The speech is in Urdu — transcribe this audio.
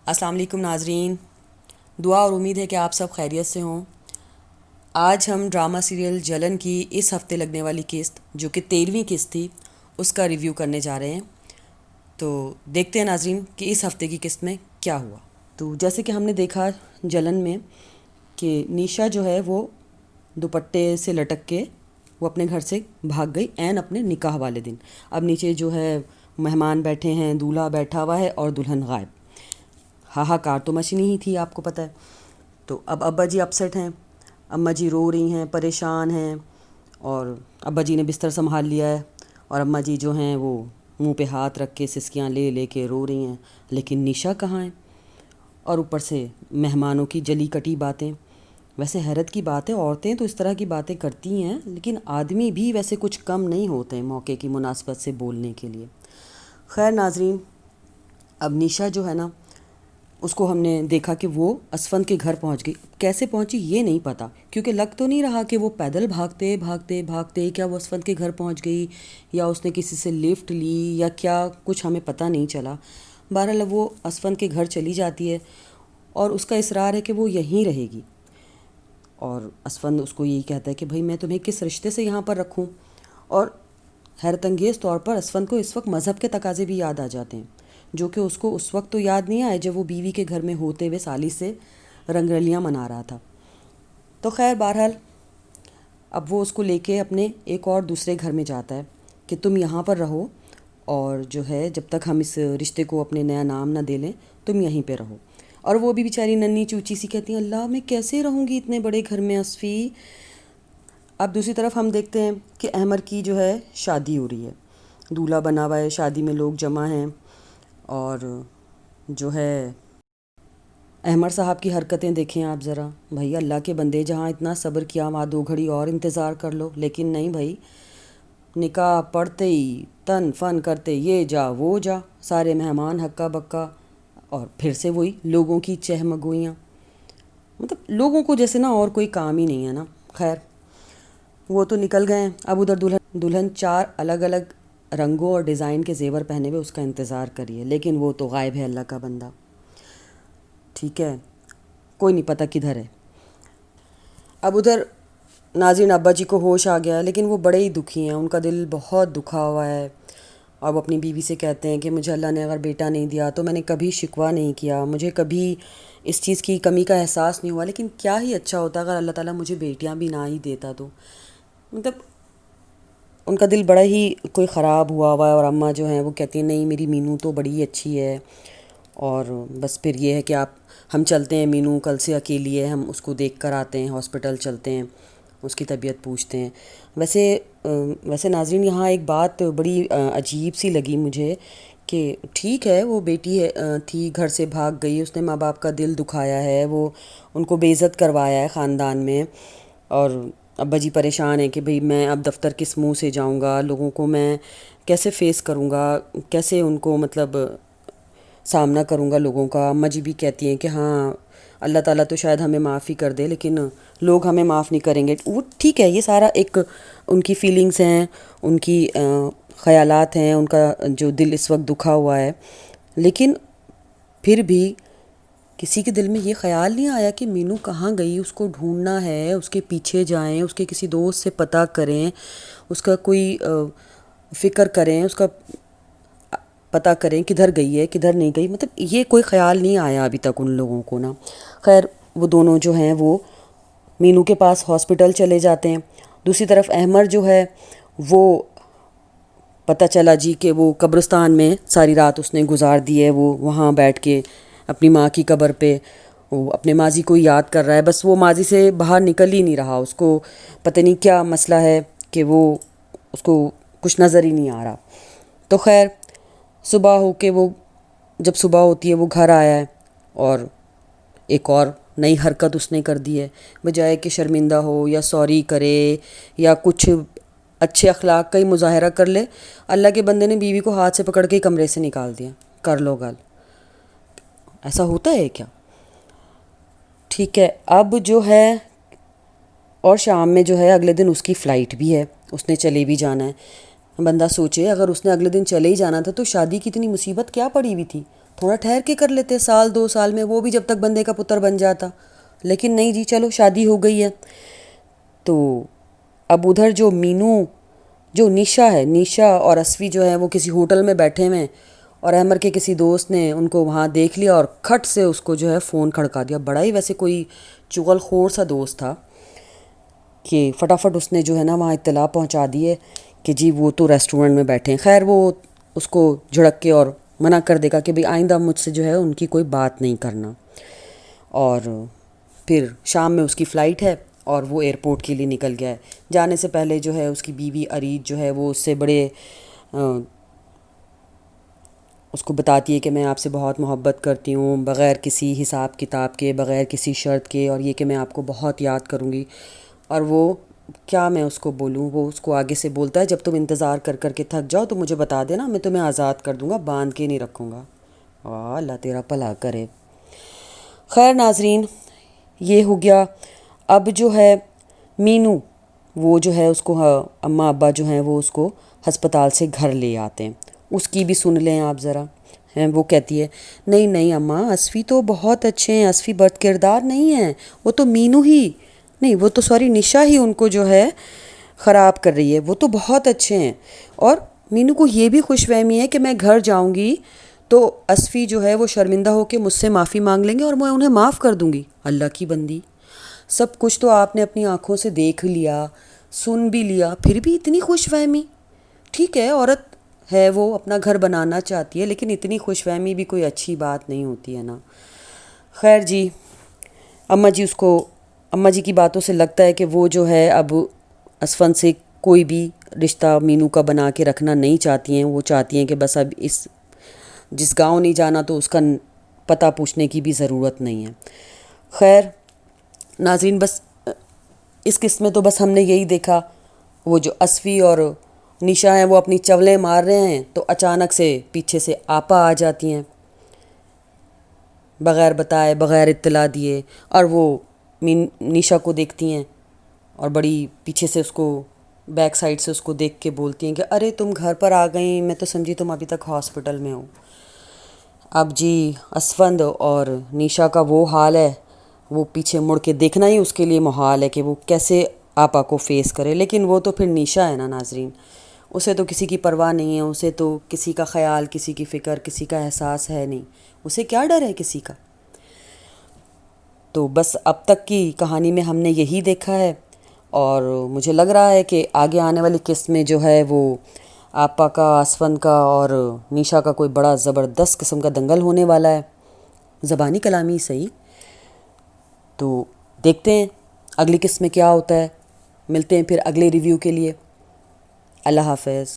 السلام علیکم ناظرین، دعا اور امید ہے کہ آپ سب خیریت سے ہوں۔ آج ہم ڈرامہ سیریل جلن کی اس ہفتے لگنے والی قسط جو کہ 13ویں قسط تھی اس کا ریویو کرنے جا رہے ہیں۔ تو دیکھتے ہیں ناظرین کہ اس ہفتے کی قسط میں کیا ہوا۔ تو جیسے کہ ہم نے دیکھا جلن میں کہ نیشا جو ہے وہ دوپٹے سے لٹک کے وہ اپنے گھر سے بھاگ گئی عین اپنے نکاح والے دن۔ اب نیچے جو ہے مہمان بیٹھے ہیں، دولہا بیٹھا ہوا ہے اور دلہن غائب۔ ہاہاکار تو مچنی ہی تھی، آپ کو پتہ ہے۔ تو اب ابا جی اپسیٹ ہیں، اماں جی رو رہی ہیں، پریشان ہیں، اور ابا جی نے بستر سنبھال لیا ہے اور اماں جی جو ہیں وہ منہ پہ ہاتھ رکھ کے سسکیاں لے لے کے رو رہی ہیں، لیکن نیشا کہاں ہے؟ اور اوپر سے مہمانوں کی جلی کٹی باتیں۔ ویسے حیرت کی بات ہے، عورتیں تو اس طرح کی باتیں کرتی ہیں، لیکن آدمی بھی ویسے کچھ کم نہیں ہوتے موقع کی مناسبت سے بولنے کے لیے۔ خیر ناظرین، اب نیشا جو ہے نا، اس کو ہم نے دیکھا کہ وہ اسفند کے گھر پہنچ گئی۔ کیسے پہنچی یہ نہیں پتہ، کیونکہ لگ تو نہیں رہا کہ وہ پیدل بھاگتے بھاگتے بھاگتے کیا وہ اسفند کے گھر پہنچ گئی یا اس نے کسی سے لفٹ لی یا کیا، کچھ ہمیں پتہ نہیں چلا۔ بہرحال وہ اسفند کے گھر چلی جاتی ہے اور اس کا اصرار ہے کہ وہ یہیں رہے گی، اور اسفند اس کو یہی کہتا ہے کہ بھائی میں تمہیں کس رشتے سے یہاں پر رکھوں۔ اور حیرت انگیز طور پر اسفند کو اس وقت مذہب کے تقاضے بھی یاد آ جاتے ہیں، جو کہ اس کو اس وقت تو یاد نہیں آئے جب وہ بیوی کے گھر میں ہوتے ہوئے سالی سے رنگرلیاں منا رہا تھا۔ تو خیر بہرحال اب وہ اس کو لے کے اپنے ایک اور دوسرے گھر میں جاتا ہے کہ تم یہاں پر رہو، اور جو ہے جب تک ہم اس رشتے کو اپنے نیا نام نہ دے لیں تم یہیں پہ رہو۔ اور وہ بھی بیچاری ننھی چوچی سی کہتی ہیں اللہ میں کیسے رہوں گی اتنے بڑے گھر میں اصفی۔ اب دوسری طرف ہم دیکھتے ہیں کہ احمر کی جو ہے شادی ہو رہی ہے، دولہا بنا ہوا ہے، شادی میں لوگ جمع ہیں، اور جو ہے احمر صاحب کی حرکتیں دیکھیں آپ ذرا۔ بھائی اللہ کے بندے، جہاں اتنا صبر کیا وہاں 2 گھڑی اور انتظار کر لو، لیکن نہیں بھائی، نکاح پڑھتے ہی تن فن کرتے یہ جا وہ جا، سارے مہمان ہکا بکا، اور پھر سے وہی لوگوں کی چہمگوئیاں، مطلب لوگوں کو جیسے نا اور کوئی کام ہی نہیں ہے نا۔ خیر وہ تو نکل گئے ہیں، اب ادھر دلہن 4 الگ الگ رنگوں اور ڈیزائن کے زیور پہنے ہوئے اس کا انتظار کریے، لیکن وہ تو غائب ہے اللہ کا بندہ۔ ٹھیک ہے، کوئی نہیں پتہ کدھر ہے۔ اب ادھر ناظرین ابا جی کو ہوش آ گیا، لیکن وہ بڑے ہی دکھی ہیں، ان کا دل بہت دکھا ہوا ہے۔ اب اپنی بیوی سے کہتے ہیں کہ مجھے اللہ نے اگر بیٹا نہیں دیا تو میں نے کبھی شکوہ نہیں کیا، مجھے کبھی اس چیز کی کمی کا احساس نہیں ہوا، لیکن کیا ہی اچھا ہوتا اگر اللہ تعالیٰ مجھے بیٹیاں بھی نہ ہی دیتا تو۔ مطلب ان کا دل بڑا ہی کوئی خراب ہوا ہوا ہے، اور اماں جو ہیں وہ کہتی ہیں نہیں میری مینو تو بڑی اچھی ہے، اور بس پھر یہ ہے کہ ہم چلتے ہیں، مینو کل سے اکیلی ہے، ہم اس کو دیکھ کر آتے ہیں، ہاسپٹل چلتے ہیں، اس کی طبیعت پوچھتے ہیں۔ ویسے ناظرین یہاں ایک بات بڑی عجیب سی لگی مجھے کہ ٹھیک ہے وہ بیٹی تھی، گھر سے بھاگ گئی، اس نے ماں باپ کا دل دکھایا ہے، وہ ان کو بے عزت کروایا ہے خاندان میں، اور ابا جی پریشان ہیں کہ بھئی میں اب دفتر کس منہ سے جاؤں گا، لوگوں کو میں کیسے فیس کروں گا، کیسے ان کو مطلب سامنا کروں گا لوگوں کا۔ اماں جی بھی کہتی ہیں کہ ہاں اللہ تعالیٰ تو شاید ہمیں معاف ہی کر دے، لیکن لوگ ہمیں معاف نہیں کریں گے۔ وہ ٹھیک ہے، یہ سارا ایک ان کی فیلنگز ہیں، ان کی خیالات ہیں، ان کا جو دل اس وقت دکھا ہوا ہے، لیکن پھر بھی کسی کے دل میں یہ خیال نہیں آیا کہ مینو کہاں گئی، اس کو ڈھونڈنا ہے، اس کے پیچھے جائیں، اس کے کسی دوست سے پتہ کریں، اس کا کوئی فکر کریں، اس کا پتہ کریں کدھر گئی ہے کدھر نہیں گئی، مطلب یہ کوئی خیال نہیں آیا ابھی تک ان لوگوں کو نا۔ خیر وہ دونوں جو ہیں وہ مینو کے پاس ہاسپٹل چلے جاتے ہیں۔ دوسری طرف احمر جو ہے وہ پتہ چلا جی کہ وہ قبرستان میں ساری رات اس نے گزار دی ہے، وہ وہاں بیٹھ کے اپنی ماں کی قبر پہ وہ اپنے ماضی کو یاد کر رہا ہے، بس وہ ماضی سے باہر نکل ہی نہیں رہا، اس کو پتہ نہیں کیا مسئلہ ہے کہ وہ اس کو کچھ نظر ہی نہیں آ رہا۔ تو خیر صبح ہو کے وہ جب صبح ہوتی ہے وہ گھر آیا ہے، اور ایک اور نئی حرکت اس نے کر دی ہے، بجائے کہ شرمندہ ہو یا سوری کرے یا کچھ اچھے اخلاق کا ہی مظاہرہ کر لے، اللہ کے بندے نے بیوی کو ہاتھ سے پکڑ کے کمرے سے نکال دیا، کر لو گل۔ ایسا ہوتا ہے کیا؟ ٹھیک ہے، اب جو ہے اور شام میں جو ہے اگلے دن اس کی فلائٹ بھی ہے، اس نے چلے بھی جانا ہے۔ بندہ سوچے اگر اس نے اگلے دن چلے ہی جانا تھا تو شادی کی اتنی مصیبت کیا پڑی ہوئی تھی، تھوڑا ٹھہر کے کر لیتے، سال 2 سال میں، وہ بھی جب تک بندے کا پتر بن جاتا، لیکن نہیں جی، چلو شادی ہو گئی ہے۔ تو اب ادھر جو مینو، جو نیشا ہے، نیشا اور اسفی جو ہے وہ کسی ہوٹل میں بیٹھے ہوئے ہیں، اور احمر کے کسی دوست نے ان کو وہاں دیکھ لیا اور کھٹ سے اس کو جو ہے فون کھڑکا دیا۔ بڑا ہی ویسے کوئی چغل خور سا دوست تھا کہ فٹافٹ اس نے جو ہے نا وہاں اطلاع پہنچا دی ہے کہ جی وہ تو ریسٹورنٹ میں بیٹھے ہیں۔ خیر وہ اس کو جھڑک کے اور منع کر دے گا کہ بھئی آئندہ مجھ سے جو ہے ان کی کوئی بات نہیں کرنا۔ اور پھر شام میں اس کی فلائٹ ہے اور وہ ایئرپورٹ کے لیے نکل گیا ہے۔ جانے سے پہلے جو ہے اس کی بیوی ارید جو ہے وہ اس سے بڑے اس کو بتاتی ہے کہ میں آپ سے بہت محبت کرتی ہوں، بغیر کسی حساب کتاب کے، بغیر کسی شرط کے، اور یہ کہ میں آپ کو بہت یاد کروں گی۔ اور وہ کیا میں اس کو بولوں، وہ اس کو آگے سے بولتا ہے جب تم انتظار کر کر کے تھک جاؤ تو مجھے بتا دینا، میں تمہیں آزاد کر دوں گا، باندھ کے نہیں رکھوں گا۔ اللہ تیرا بھلا کرے۔ خیر ناظرین، یہ ہو گیا۔ اب جو ہے مینو، وہ جو ہے اس کو اماں ابا جو ہیں وہ اس کو ہسپتال سے گھر لے آتے ہیں۔ اس کی بھی سن لیں آپ ذرا۔ وہ کہتی ہے نہیں نہیں اماں، اسفی تو بہت اچھے ہیں، اسفی بد کردار نہیں ہیں، وہ تو مینو ہی نہیں، وہ تو سوری نشا ہی ان کو جو ہے خراب کر رہی ہے، وہ تو بہت اچھے ہیں۔ اور مینو کو یہ بھی خوش فہمی ہے کہ میں گھر جاؤں گی تو اسفی جو ہے وہ شرمندہ ہو کے مجھ سے معافی مانگ لیں گے اور میں انہیں معاف کر دوں گی۔ اللہ کی بندی، سب کچھ تو آپ نے اپنی آنکھوں سے دیکھ لیا، سن بھی لیا، پھر بھی اتنی خوش فہمی؟ ٹھیک ہے، عورت ہے، وہ اپنا گھر بنانا چاہتی ہے، لیکن اتنی خوش فہمی بھی کوئی اچھی بات نہیں ہوتی ہے نا۔ خیر جی، اماں جی کی باتوں سے لگتا ہے کہ وہ جو ہے اب اسفند سے کوئی بھی رشتہ مینو کا بنا کے رکھنا نہیں چاہتی ہیں۔ وہ چاہتی ہیں کہ بس اب جس گاؤں نہیں جانا تو اس کا پتہ پوچھنے کی بھی ضرورت نہیں ہے۔ خیر ناظرین، بس اس قسط میں تو بس ہم نے یہی دیکھا، وہ جو اسفی اور نشا ہیں وہ اپنی چولیں مار رہے ہیں تو اچانک سے پیچھے سے آپا آ جاتی ہیں بغیر بتائے، بغیر اطلاع دیے، اور وہ نشا کو دیکھتی ہیں اور بڑی پیچھے سے اس کو بیک سائڈ سے اس کو دیکھ کے بولتی ہیں کہ ارے تم گھر پر آ گئیں، میں تو سمجھی تم ابھی تک ہاسپٹل میں ہو۔ اب جی اسفند اور نشا کا وہ حال ہے، وہ پیچھے مڑ کے دیکھنا ہی اس کے لیے محال ہے کہ وہ کیسے آپا کو فیس کرے۔ لیکن وہ تو پھر نشا ہے نا ناظرین، اسے تو کسی کی پرواہ نہیں ہے، اسے تو کسی کا خیال، کسی کی فکر، کسی کا احساس ہے نہیں، اسے کیا ڈر ہے کسی کا۔ تو بس اب تک کی کہانی میں ہم نے یہی دیکھا ہے، اور مجھے لگ رہا ہے کہ آگے آنے والی قسط میں جو ہے وہ آپا کا، اسفند کا اور نشا کا کوئی بڑا زبردست قسم کا دنگل ہونے والا ہے، زبانی کلامی صحیح۔ تو دیکھتے ہیں اگلی قسط میں کیا ہوتا ہے، ملتے ہیں پھر اگلے ریویو کے لیے۔ اللہ حافظ۔